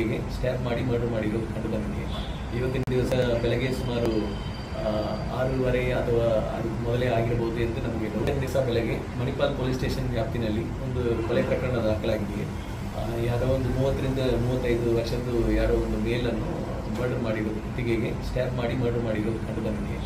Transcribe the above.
ಕುತ್ತಿಗೆಗೆ ಸ್ಟ್ಯಾಬ್ ಮಾಡಿ ಮರ್ಡರ್ ಮಾಡಿರೋದು ಕಂಡು ಬಂದಿದೆ. ಇವತ್ತಿನ ದಿವಸ ಬೆಳಗ್ಗೆ ಸುಮಾರು 6:30 ಅಥವಾ ಅದಕ್ಕೆ ಮೊದಲೇ ಆಗಿರಬಹುದು ಎಂದು ನಮಗೆ ಇವತ್ತಿನ ದಿವಸ ಬೆಳಗ್ಗೆ ಮಣಿಪಾಲ್ ಪೊಲೀಸ್ ಸ್ಟೇಷನ್ ವ್ಯಾಪ್ತಿನಲ್ಲಿ ಒಂದು ಕೊಲೆ ಪ್ರಕರಣ ದಾಖಲಾಗಿದೆ. ಯಾರೋ ಒಂದು 30 ರಿಂದ 35 ವರ್ಷದ್ದು ಯಾರೋ ಒಂದು ಮೇಲನ್ನು ಮರ್ಡರ್ ಮಾಡಿರೋದು, ಕುತ್ತಿಗೆಗೆ ಸ್ಟ್ಯಾಬ್ ಮಾಡಿ ಮರ್ಡರ್ ಮಾಡಿರೋದು ಕಂಡು ಬಂದಿದೆ.